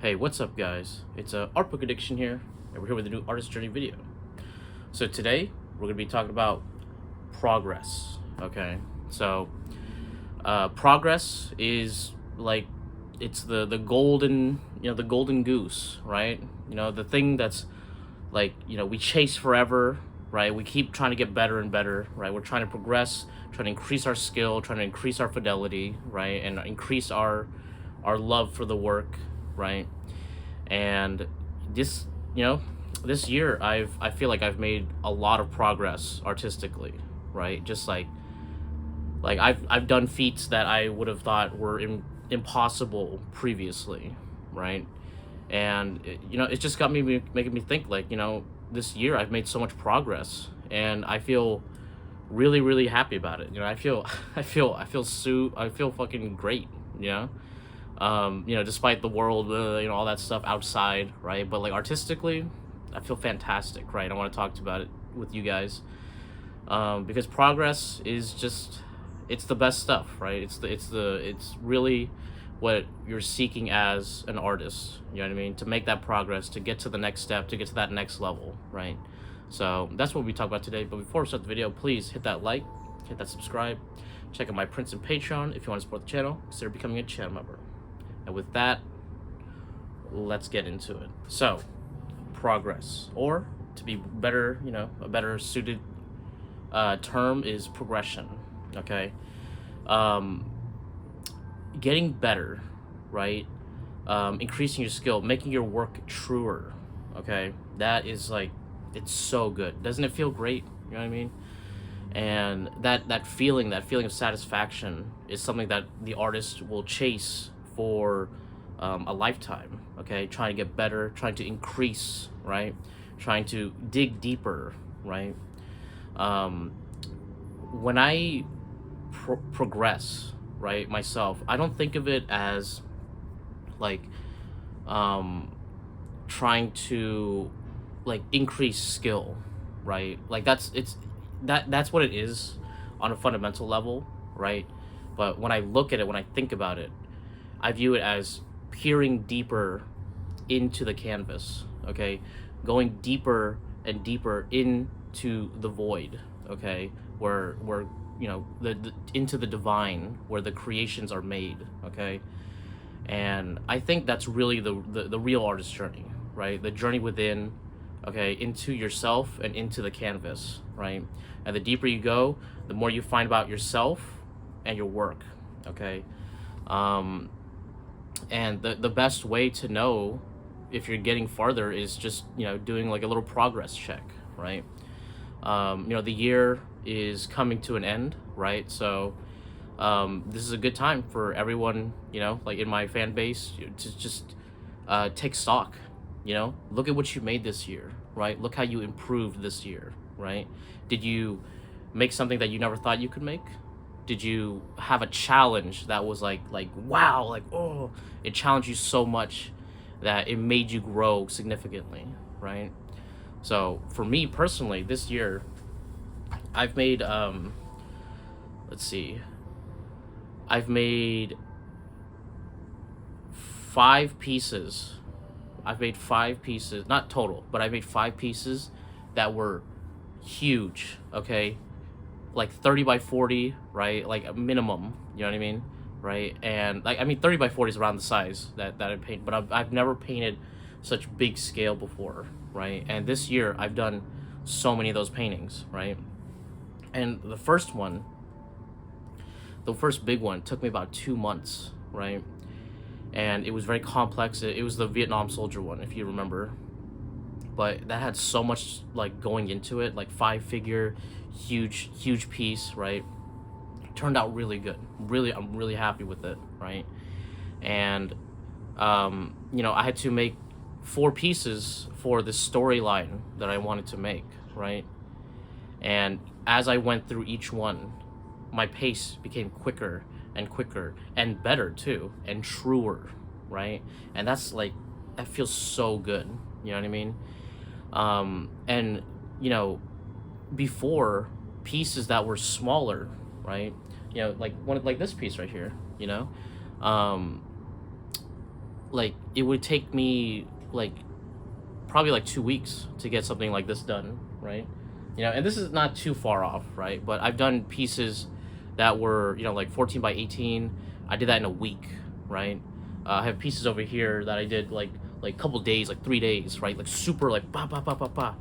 Hey, what's up guys? It's Art Book Addiction here, and we're here with a new artist journey video. So today, we're going to be talking about progress, okay? So, progress is like, it's the golden, the golden goose, right? The thing that's like, we chase forever, right? We keep trying to get better and better, right? We're trying to progress, trying to increase our skill, trying to increase our fidelity, right? And increase our love for the work, right? And this you know this year I feel like I've made a lot of progress artistically, right? Just like I've done feats that I would have thought were impossible previously, right? And it just got me making me think, like, this year I've made so much progress, and I feel really happy about it. I feel I feel fucking great, despite the world, all that stuff outside, right? But like artistically, I feel fantastic, right? I want to talk about it with you guys, because progress is just, it's the best stuff, right? It's really what you're seeking as an artist. You know what I mean? To make that progress, to get to the next step, to get to that next level, right? So that's what we talk about today. But before we start the video, please hit that like, hit that subscribe, check out my prints and Patreon if you want to support the channel. Consider becoming a channel member. And with that, let's get into it. So, progress, or to be better, a better suited term is progression. Okay, getting better, right? Increasing your skill, making your work truer. Okay, that is like, it's so good. Doesn't it feel great? You know what I mean? And that feeling of satisfaction is something that the artist will chase for a lifetime. Okay, trying to get better, trying to increase, right? Trying to dig deeper, right? When I progress, right, myself, I don't think of it as like trying to like increase skill, right? Like that's what it is on a fundamental level, right? But when I look at it, when I think about it, I view it as peering deeper into the canvas, okay? Going deeper and deeper into the void, okay? Where the into the divine, where the creations are made, okay? And I think that's really the real artist journey, right? The journey within, okay, into yourself and into the canvas, right? And the deeper you go, the more you find about yourself and your work, okay? And the best way to know if you're getting farther is just, doing like a little progress check, right? The year is coming to an end, right? So this is a good time for everyone, like in my fan base, to just take stock. Look at what you made this year, right? Look how you improved this year, right? Did you make something that you never thought you could make? Did you have a challenge that was like wow, like, oh, it challenged you so much that it made you grow significantly, right? So for me personally, this year I've made let's see, I've made 5 pieces. I've made 5 pieces, not total, but I made 5 pieces that were huge, okay? Like 30 by 40, right? Like a minimum, you know what I mean? Right? And like, I mean, 30 by 40 is around the size that I paint, but I've never painted such big scale before, right? And this year I've done so many of those paintings, right? And the first big one took me about 2 months, right? And it was very complex. It was the Vietnam soldier one, if you remember. But that had so much like going into it, like 5-figure, huge piece, right? Turned out really good. I'm really happy with it, right? And I had to make 4 pieces for the storyline that I wanted to make, right? And as I went through each one, my pace became quicker and quicker and better too, and truer, right? And that's like, that feels so good, you know what I mean? And before, pieces that were smaller, right? Like this piece right here, like it would take me like probably like 2 weeks to get something like this done, right? And this is not too far off, right? But I've done pieces that were, like 14 by 18. I did that in a week, right? I have pieces over here that I did like couple days, like 3 days, right? Like super like ba ba ba ba ba,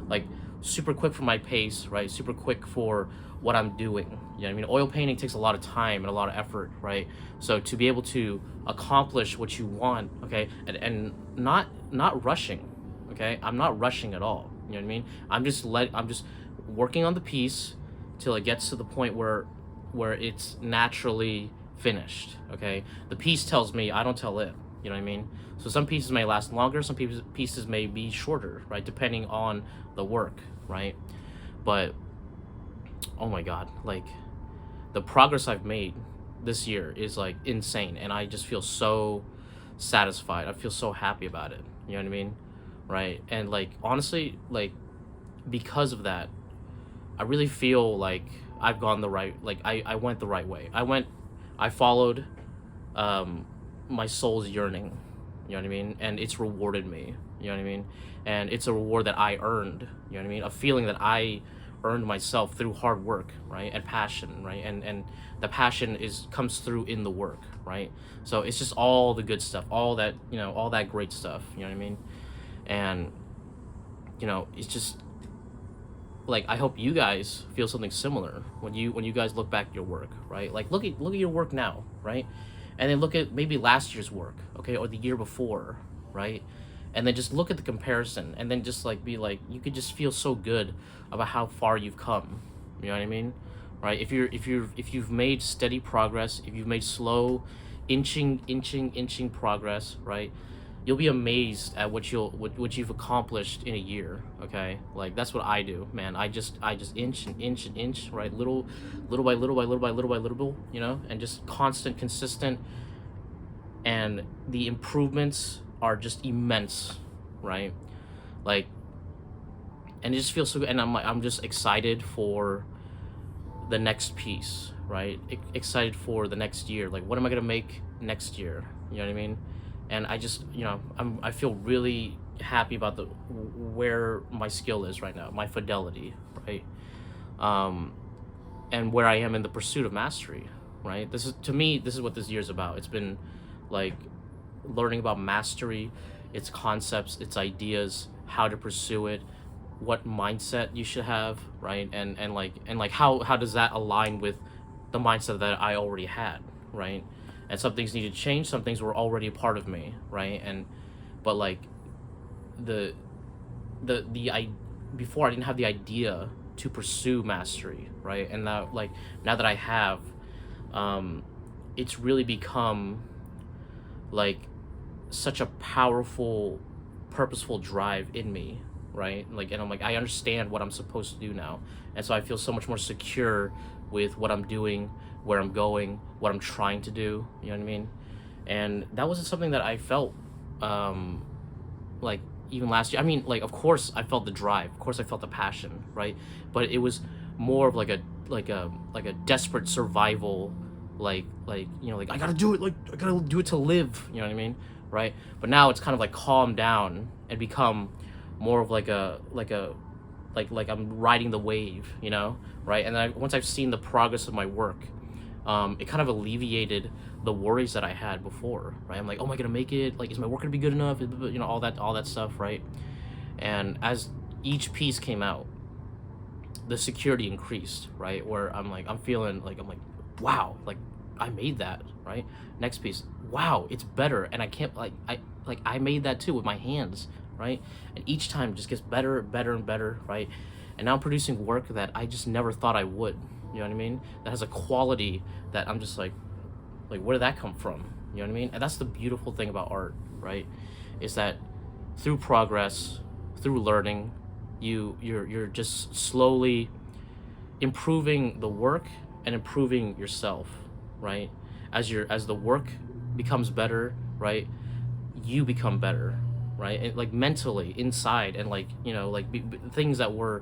like super quick for my pace, right? Super quick for what I'm doing. Oil painting takes a lot of time and a lot of effort, right? So to be able to accomplish what you want, okay, and not rushing, okay? I'm not rushing at all. You know what I mean? I'm just working on the piece till it gets to the point where it's naturally finished, okay? The piece tells me, I don't tell it. You know what I mean? So some pieces may last longer, some pieces may be shorter, right? Depending on the work, right? But oh my god, like the progress I've made this year is like insane, and I just feel so satisfied. I feel so happy about it. You know what I mean? Right? And like honestly, like because of that, I really feel like I've gone the right, like I went the right way. I followed my soul's yearning. You know what I mean? And it's rewarded me. You know what I mean? And it's a reward that I earned. You know what I mean? A feeling that I earned myself through hard work, right? And passion, right? And the passion comes through in the work, right? So it's just all the good stuff, all that, all that great stuff. You know what I mean? And it's just like I hope you guys feel something similar when you guys look back at your work, right? Like look at your work now, right? And then look at maybe last year's work, okay, or the year before, right? And then just look at the comparison, and then just like be like, you could just feel so good about how far you've come. You know what I mean, right? If you've made steady progress, if you've made slow, inching progress, right? You'll be amazed at what you've accomplished in a year. Okay, like that's what I do, man. I just inch and inch and inch, right? Little by little, and just constant, consistent, and the improvements are just immense, right? Like, and it just feels so good, and I'm just excited for the next piece, right? Excited for the next year. Like, what am I gonna make next year? You know what I mean? And I just, I feel really happy about where my skill is right now, my fidelity, right? And where I am in the pursuit of mastery, right? This is what this year's about. It's been like learning about mastery, its concepts, its ideas, how to pursue it, what mindset you should have, right? And like how does that align with the mindset that I already had, right? And some things need to change, some things were already a part of me, right? But like before I didn't have the idea to pursue mastery, right? And now that I have, it's really become like such a powerful, purposeful drive in me, right? Like, and I'm like, I understand what I'm supposed to do now, and so I feel so much more secure with what I'm doing, where I'm going, what I'm trying to do. You know what I mean? And that wasn't something that I felt like even last year. I mean, like, of course I felt the drive, of course I felt the passion, right? But it was more of like a desperate survival, like like I gotta do it, like I gotta do it to live. You know what I mean? Right? But now it's kind of like calmed down and become more of like I'm riding the wave, right? And once I've seen the progress of my work, it kind of alleviated the worries that I had before, right? I'm like, oh, am I gonna make it? Like, is my work gonna be good enough? All that stuff, right? And as each piece came out, the security increased, right? Where I'm feeling like, wow, like I made that, right? Next piece, wow, it's better, and I can't I made that too with my hands, right? And each time it just gets better, better, and better, right? And now I'm producing work that I just never thought I would. You know what I mean? That has a quality that I'm just like where did that come from? You know what I mean? And that's the beautiful thing about art, right? Is that through progress, through learning, you're just slowly improving the work and improving yourself, right? As the work becomes better, right? You become better, right? And like mentally inside, and things that were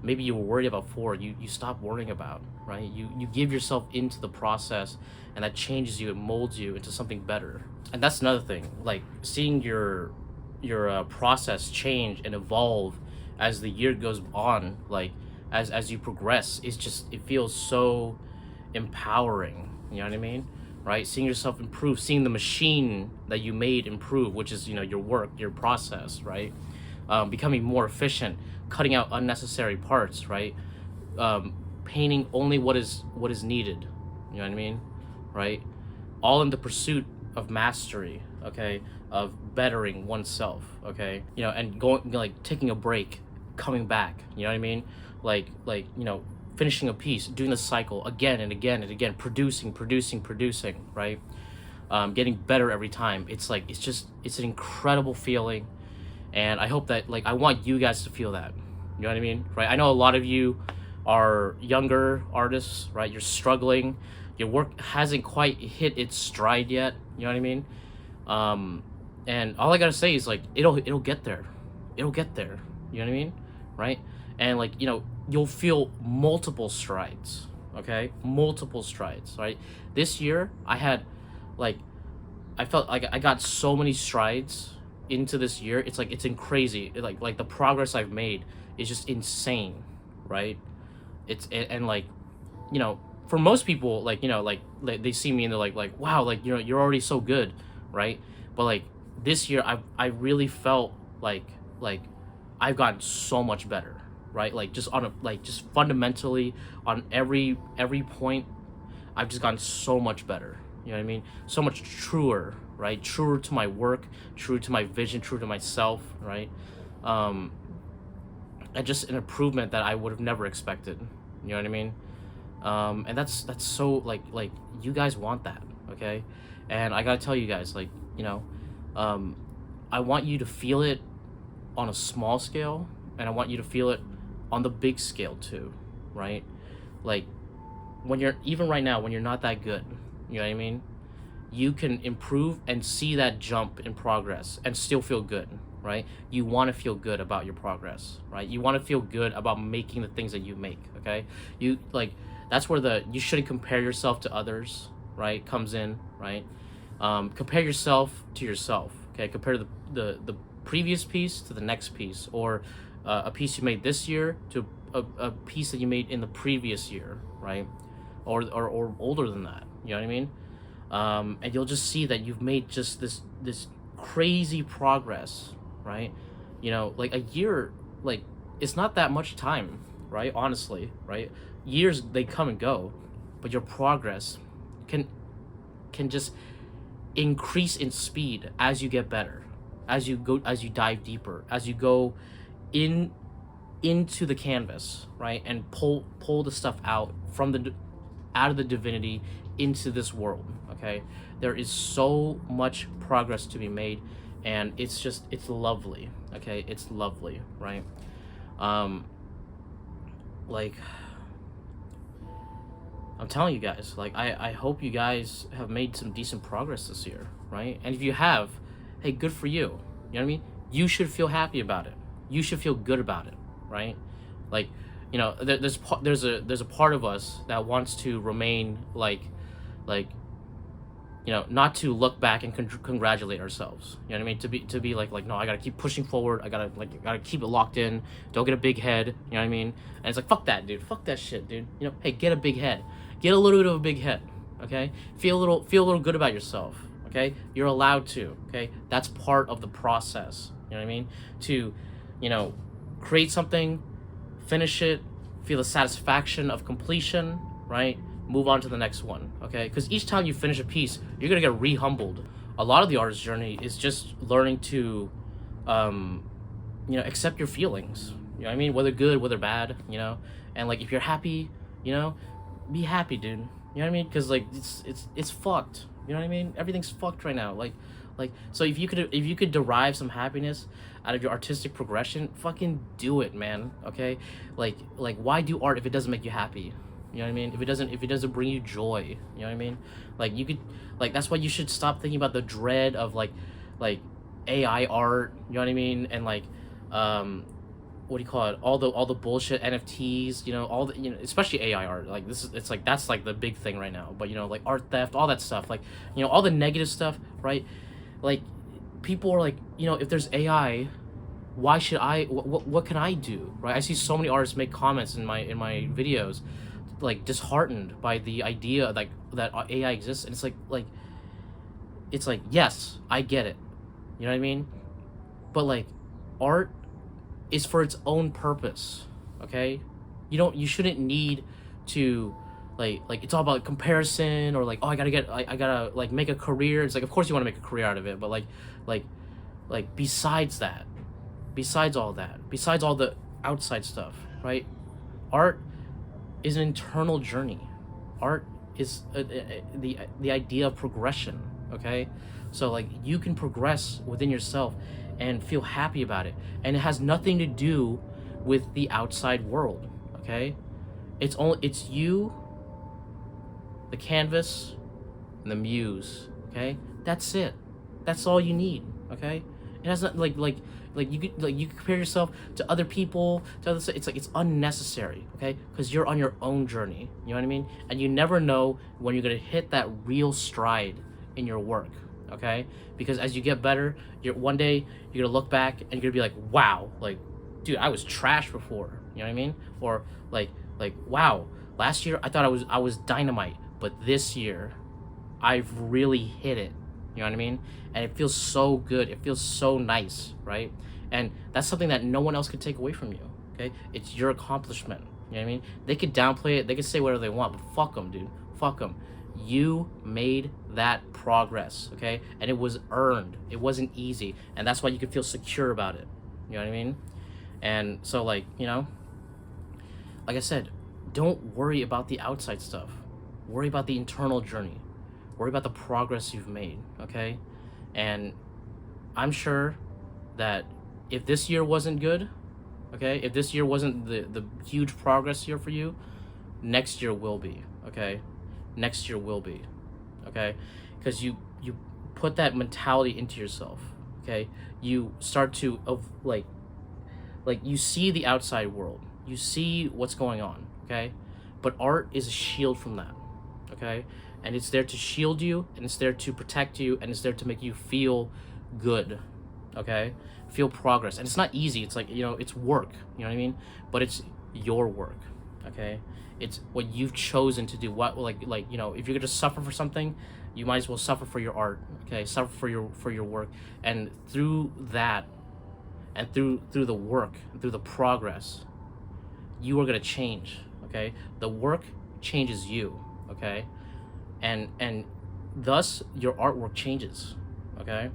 maybe you were worried about before, you stop worrying about, right? You give yourself into the process, and that changes you, it molds you into something better. And that's another thing, like seeing your process change and evolve as the year goes on, like as you progress, it's just, it feels so empowering, you know what I mean? Right, seeing yourself improve, seeing the machine that you made improve, which is, you know, your work, your process, right? Becoming more efficient, cutting out unnecessary parts, right? Painting only what is needed, you know what I mean? Right, all in the pursuit of mastery, okay, of bettering oneself, okay, you know, and going, like taking a break, coming back, you know what I mean? Like you know, finishing a piece, doing the cycle again and again and again, producing, right? Getting better every time. It's like, it's an incredible feeling, and I hope that, like, I want you guys to feel that, you know what I mean? Right, I know a lot of you are younger artists, right? You're struggling, your work hasn't quite hit its stride yet, you know what I mean? And all I gotta say is, like, it'll get there, you know what I mean? Right, and, like, you know, you'll feel multiple strides, okay, multiple strides, right? This year I had, like, I felt like I got so many strides into this year. It's like, it's in crazy, like the progress I've made is just insane, right? And like, you know, for most people, like, you know, like they see me and they're like, wow, like, you know, you're already so good, right? But like this year, I really felt like I've gotten so much better, right? Like, just on a, like, just fundamentally on every point, I've just gotten so much better. You know what I mean? So much truer, right? Truer to my work, true to my vision, true to myself, right? And just an improvement that I would have never expected. You know what I mean? And that's so, like you guys want that, okay? And I gotta tell you guys, like, you know, I want you to feel it on a small scale, and I want you to feel it on the big scale too, right? Like, when you're, even right now, when you're not that good, you know what I mean? You can improve and see that jump in progress and still feel good, right? You want to feel good about your progress, right? You want to feel good about making the things that you make, okay? You, like, that's where the you shouldn't compare yourself to others, right, comes in, right? Compare yourself to yourself, okay? Compare the previous piece to the next piece, or a piece you made this year to a piece that you made in the previous year, right? Or older than that, you know what I mean? And you'll just see that you've made just this crazy progress, right? You know, like a year, like, it's not that much time, right? Honestly, right? Years, they come and go, but your progress can just increase in speed as you get better, as you go, as you dive deeper, as you go into the canvas, right? And pull the stuff out out of the divinity into this world, okay? There is so much progress to be made, and it's lovely, okay? It's lovely, right? Like, I'm telling you guys, like, I hope you guys have made some decent progress this year, right? And if you have, hey, good for you. You know what I mean? You should feel happy about it. You should feel good about it, right? Like, you know, there's a part of us that wants to remain like, you know, not to look back and congratulate ourselves. You know what I mean? To be like, no, I gotta keep pushing forward. I gotta keep it locked in. Don't get a big head. You know what I mean? And it's like, fuck that, dude. Fuck that shit, dude. You know, hey, get a big head. Get a little bit of a big head. Okay? Feel a little good about yourself. Okay? You're allowed to. Okay? That's part of the process. You know what I mean? To, you know, create something, finish it, feel the satisfaction of completion, right? Move on to the next one, okay? Because each time you finish a piece, you're gonna get re-humbled. A lot of the artist's journey is just learning to, you know, accept your feelings. You know what I mean? Whether good, whether bad, you know? And, like, if you're happy, you know, be happy, dude. You know what I mean? Because, like, it's fucked. You know what I mean? Everything's fucked right now. Like, so if you could derive some happiness out of your artistic progression, fucking do it, man. Okay? Like why do art if it doesn't make you happy? You know what I mean? If it doesn't bring you joy, you know what I mean? Like, you could, like, that's why you should stop thinking about the dread of like AI art, you know what I mean? And like what do you call it, all the bullshit NFTs, you know, all the, you know, especially AI art, like this is, it's like that's like the big thing right now. But you know, like art theft, all that stuff, like, you know, all the negative stuff, right? Like people are like, you know, if there's AI, why should I, what can I do, right? I see so many artists make comments in my videos, like disheartened by the idea like that AI exists, and it's like yes, I get it, you know what I mean, but like art is for its own purpose, okay? You shouldn't need to like it's all about comparison, or like, oh, I gotta like make a career. It's like, of course you want to make a career out of it, but like besides that, besides all that, besides all the outside stuff, right? Art is an internal journey. Art is the idea of progression, okay? So like you can progress within yourself and feel happy about it, and it has nothing to do with the outside world, okay? It's you, the canvas, and the muse, okay? That's it. That's all you need, okay? It has not like you compare yourself to other people, to other, it's like it's unnecessary, okay? Because you're on your own journey, you know what I mean? And you never know when you're gonna hit that real stride in your work, okay? Because as you get better, one day you're gonna look back and you're gonna be like, wow, like, dude, I was trash before, you know what I mean? Or like wow, last year I thought I was dynamite, but this year I've really hit it, you know what I mean? And it feels so good, it feels so nice, right? And that's something that no one else could take away from you, okay? It's your accomplishment, you know what I mean? They could downplay it, they could say whatever they want, but fuck them, dude, fuck them. You made that progress, okay? And it was earned. It wasn't easy, and that's why you could feel secure about it, you know what I mean? And so, like, you know, like I said, don't worry about the outside stuff. Worry about the internal journey. Worry about the progress you've made, okay? And I'm sure that if this year wasn't good, okay, if this year wasn't the huge progress year for you, next year will be, okay? Next year will be, okay? Because you put that mentality into yourself, okay? You start to like you see the outside world, you see what's going on, okay? But art is a shield from that, okay? And it's there to shield you, and it's there to protect you, and it's there to make you feel good, okay? Feel progress. And it's not easy. It's like, you know, it's work, you know what I mean? But it's your work, okay? It's what you've chosen to do. What, like you know, if you're gonna suffer for something, you might as well suffer for your art, okay? Suffer for your work. And through that, and through the work, through the progress, you are gonna change, okay? The work changes you, okay? And thus your artwork changes, okay?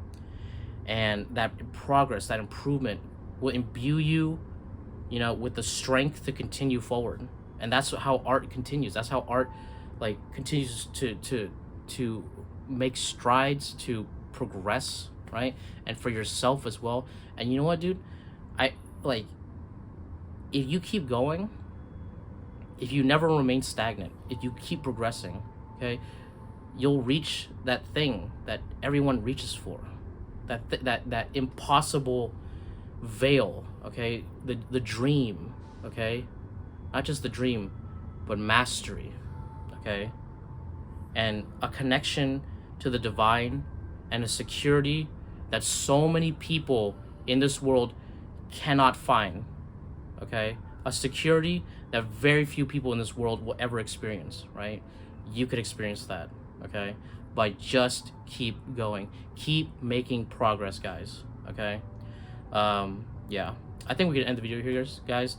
And that progress, that improvement will imbue you, you know, with the strength to continue forward. And that's how art continues. That's how art like continues to make strides, to progress, right? And for yourself as well. And you know what, dude? Like, if you keep going, if you never remain stagnant, if you keep progressing, okay, you'll reach that thing that everyone reaches for, that impossible veil, okay, the dream, okay, not just the dream, but mastery, okay, and a connection to the divine, and a security that so many people in this world cannot find, okay, a security that very few people in this world will ever experience, right? You could experience that, okay, by just keep going, keep making progress, guys, okay? Yeah, I think we can end the video here, guys.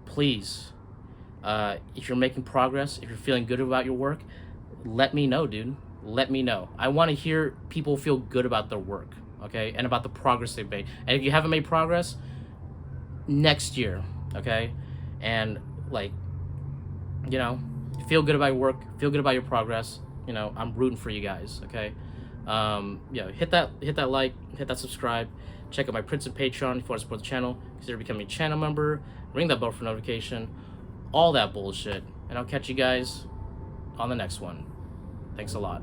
Please, if you're making progress, if you're feeling good about your work, let me know, dude. Let me know. I want to hear people feel good about their work, okay, and about the progress they've made. And if you haven't made progress, next year, okay, and like, you know, feel good about your work, feel good about your progress. You know, I'm rooting for you guys, okay? Yeah, hit that like, hit that subscribe, check out my Prince and Patreon if you want to support the channel, consider becoming a channel member, ring that bell for notification, all that bullshit, and I'll catch you guys on the next one. Thanks a lot.